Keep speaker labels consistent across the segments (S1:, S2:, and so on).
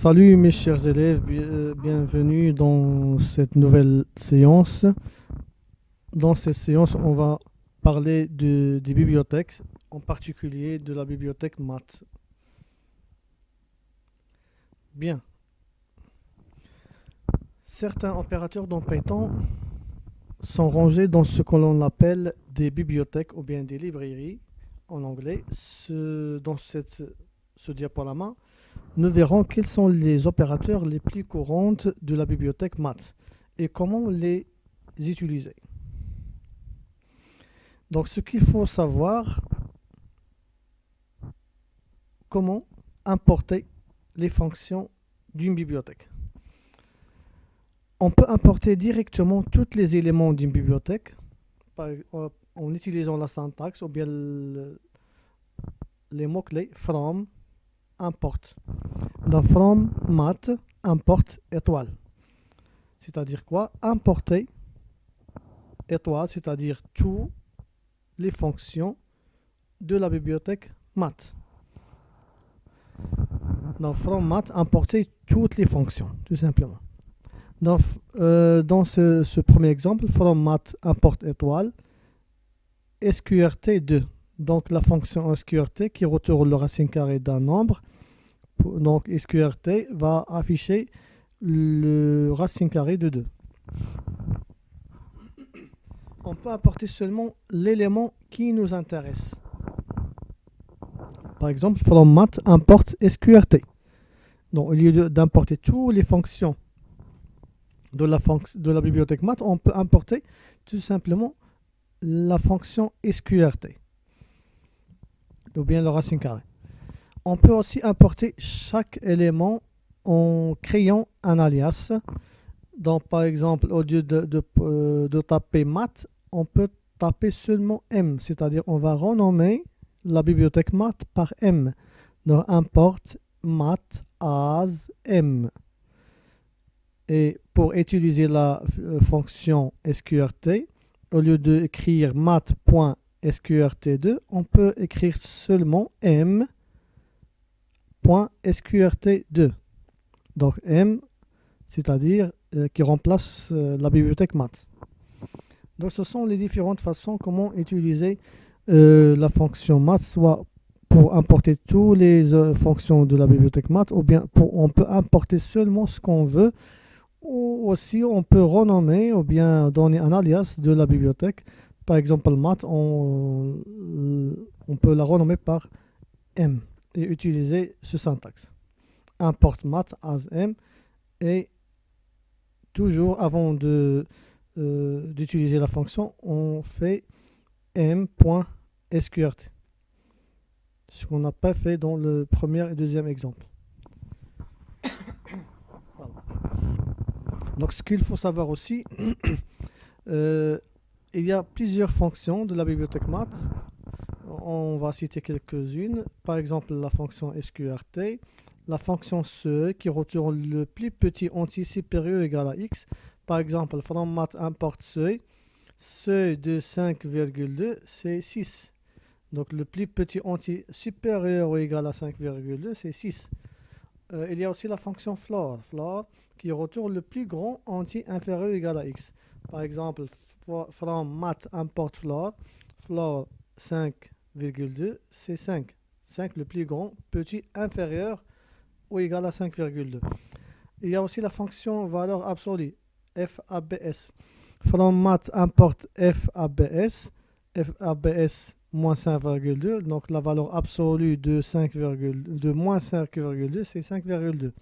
S1: Salut mes chers élèves, bienvenue dans cette nouvelle séance. Dans cette séance, on va parler des bibliothèques, en particulier de la bibliothèque maths. Bien, certains opérateurs dans Python sont rangés dans ce que l'on appelle des bibliothèques ou bien des librairies en anglais. Dans ce diaporama, nous verrons quels sont les opérateurs les plus courants de la bibliothèque maths et comment les utiliser. Donc, ce qu'il faut savoir, comment importer les fonctions d'une bibliothèque. On peut importer directement tous les éléments d'une bibliothèque en utilisant la syntaxe ou bien les mots-clés from, import. Dans from math, import étoile. C'est-à-dire quoi? Importer étoile, c'est-à-dire toutes les fonctions de la bibliothèque math. Dans from math, importer toutes les fonctions, tout simplement. Dans ce premier exemple, from math import étoile, SQRT2. Donc la fonction SQRT qui retourne le racine carrée d'un nombre. Donc SQRT va afficher le racine carré de 2. On peut apporter seulement l'élément qui nous intéresse. Par exemple, from math importe SQRT. Donc au lieu d'importer toutes les fonctions de la bibliothèque math, on peut importer tout simplement la fonction SQRT ou bien le racine carré. On peut aussi importer chaque élément en créant un alias. Donc, par exemple, au lieu de taper math, on peut taper seulement M, c'est-à-dire on va renommer la bibliothèque math par M. Donc, import math as M. Et pour utiliser la fonction SQRT, au lieu d'écrire math.sqrt2, on peut écrire seulement m.sqrt2. Donc M, c'est-à-dire qui remplace la bibliothèque math. Donc ce sont les différentes façons comment utiliser la fonction math, soit pour importer toutes les fonctions de la bibliothèque math, ou bien on peut importer seulement ce qu'on veut, ou aussi on peut renommer ou bien donner un alias de la bibliothèque. Par exemple, math, on peut la renommer par M et utiliser ce syntaxe. Import math as M, et toujours avant d'utiliser la fonction, on fait m.sqrt. Ce qu'on n'a pas fait dans le premier et deuxième exemple. Voilà. Donc ce qu'il faut savoir aussi, il y a plusieurs fonctions de la bibliothèque math. On va citer quelques-unes. Par exemple, la fonction SQRT, la fonction seuil qui retourne le plus petit entier supérieur ou égal à x. Par exemple, from math import seuil. Seuil de 5,2, c'est 6. Donc le plus petit entier supérieur ou égal à 5,2, c'est 6. Il y a aussi la fonction floor. Floor qui retourne le plus grand entier inférieur ou égal à x. Par exemple, from math import floor. Floor 5,2, c'est 5. 5 le plus grand petit inférieur ou égal à 5,2. Il y a aussi la fonction valeur absolue, FABS. From math import FABS. FABS moins 5,2. Donc la valeur absolue de moins 5,2, c'est 5,2.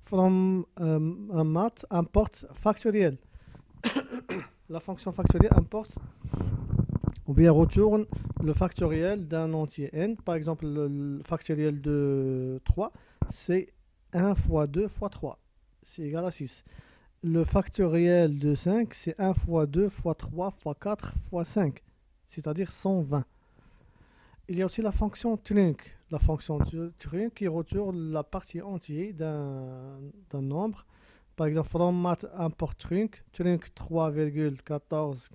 S1: From math import factoriel. La fonction factorielle importe ou bien retourne le factoriel d'un entier n. Par exemple, le factoriel de 3, c'est 1 fois 2 fois 3. C'est égal à 6. Le factoriel de 5, c'est 1 fois 2 fois 3 fois 4 fois 5, c'est-à-dire 120. Il y a aussi la fonction trunc. La fonction trunc qui retourne la partie entière d'un nombre. Par exemple, from math import trunc 3,14,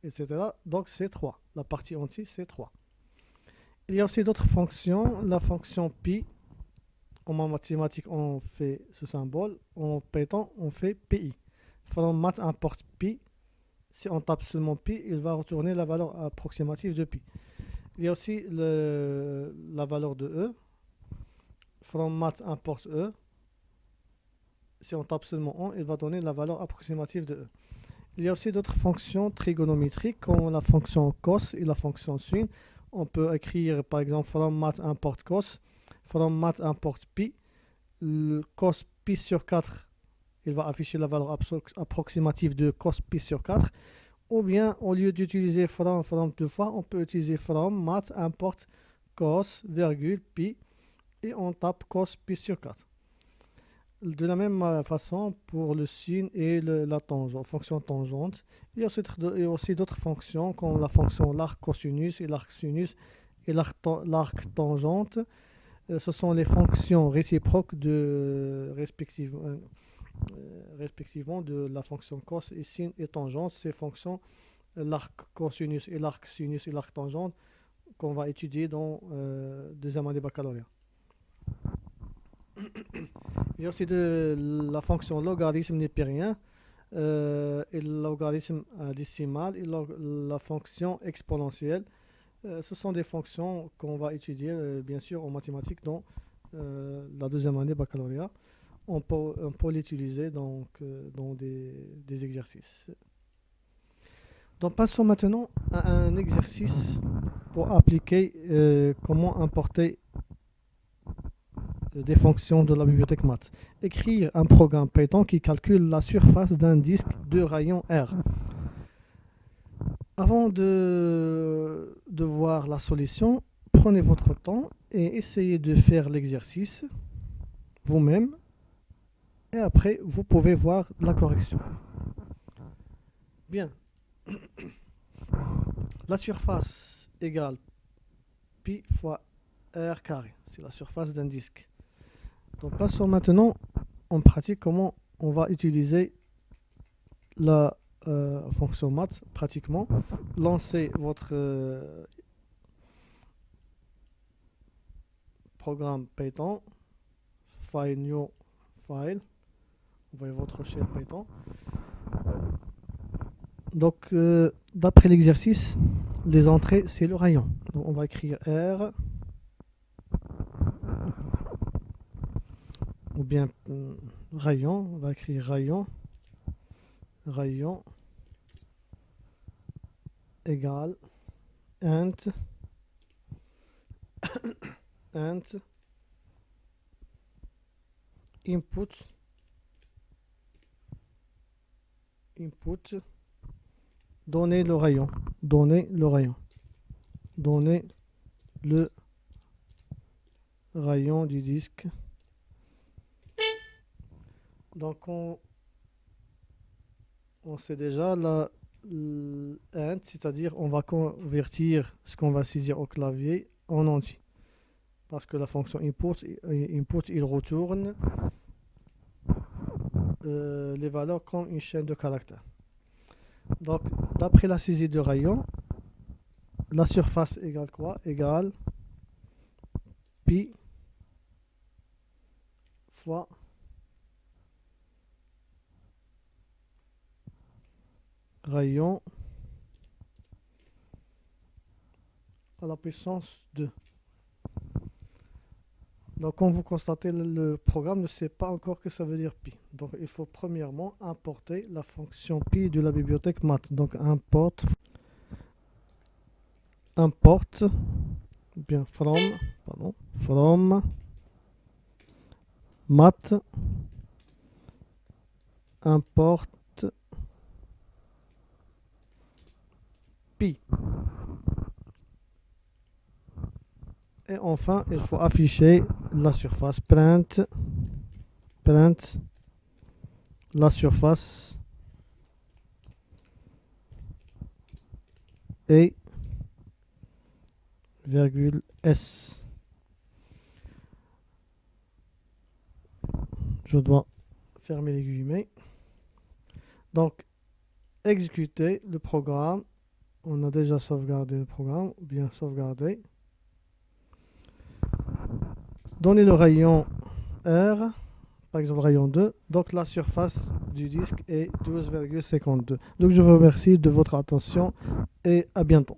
S1: etc. Donc c'est 3. La partie entière, c'est 3. Il y a aussi d'autres fonctions. La fonction pi, comme en mathématiques on fait ce symbole, en Python on fait PI. From mat importe pi, si on tape seulement pi, il va retourner la valeur approximative de pi. Il y a aussi la valeur de e. From mat importe e, si on tape seulement 1, il va donner la valeur approximative de e. Il y a aussi d'autres fonctions trigonométriques comme la fonction cos et la fonction sin. On peut écrire par exemple from mat importe cos, from mat importe pi. Le cos pi sur 4, il va afficher la valeur approximative de cos pi sur 4. Ou bien, au lieu d'utiliser from deux fois, on peut utiliser from mat importe cos, virgule, pi. Et on tape cos pi sur 4. De la même façon pour le sin et la tangente, fonction tangente. Il y a aussi d'autres fonctions comme la fonction l'arc cosinus et l'arc sinus et l'arc tangente. Ce sont les fonctions réciproques respectivement de la fonction cos et sin et tangente. Ces fonctions, l'arc cosinus et l'arc sinus et l'arc tangente, qu'on va étudier dans deuxième année baccalauréat. Il y a aussi la fonction logarithme népérien et le logarithme décimal et la fonction exponentielle. Ce sont des fonctions qu'on va étudier bien sûr en mathématiques dans la deuxième année baccalauréat. On peut l'utiliser dans des exercices. Donc passons maintenant à un exercice pour appliquer comment importer des fonctions de la bibliothèque maths. Écrire un programme Python qui calcule la surface d'un disque de rayon R. Avant de voir la solution, prenez votre temps et essayez de faire l'exercice vous-même. Et après, vous pouvez voir la correction. Bien. La surface égale pi fois r carré. C'est la surface d'un disque. Donc passons maintenant en pratique comment on va utiliser la fonction math pratiquement. Lancez votre programme Python, file new file, envoyez votre shell Python. Donc d'après l'exercice, les entrées c'est le rayon. Donc on va écrire R ou bien rayon, on va écrire rayon égale int input donner le rayon du disque. Donc on sait déjà la int, c'est-à-dire on va convertir ce qu'on va saisir au clavier en entier. Parce que la fonction input il retourne les valeurs comme une chaîne de caractères. Donc d'après la saisie de rayon, la surface égale quoi? Égale pi fois rayon à la puissance 2. Donc comme vous constatez, le programme ne sait pas encore que ça veut dire pi. Donc il faut premièrement importer la fonction pi de la bibliothèque math. Donc importe bien from math importe pi. Et enfin, il faut afficher la surface. Print la surface et virgule S. Je dois fermer les guillemets. Donc, exécuter le programme. On a déjà sauvegardé le programme, bien sauvegardé. Donner le rayon R, par exemple rayon 2, donc la surface du disque est 12,52. Donc je vous remercie de votre attention et à bientôt.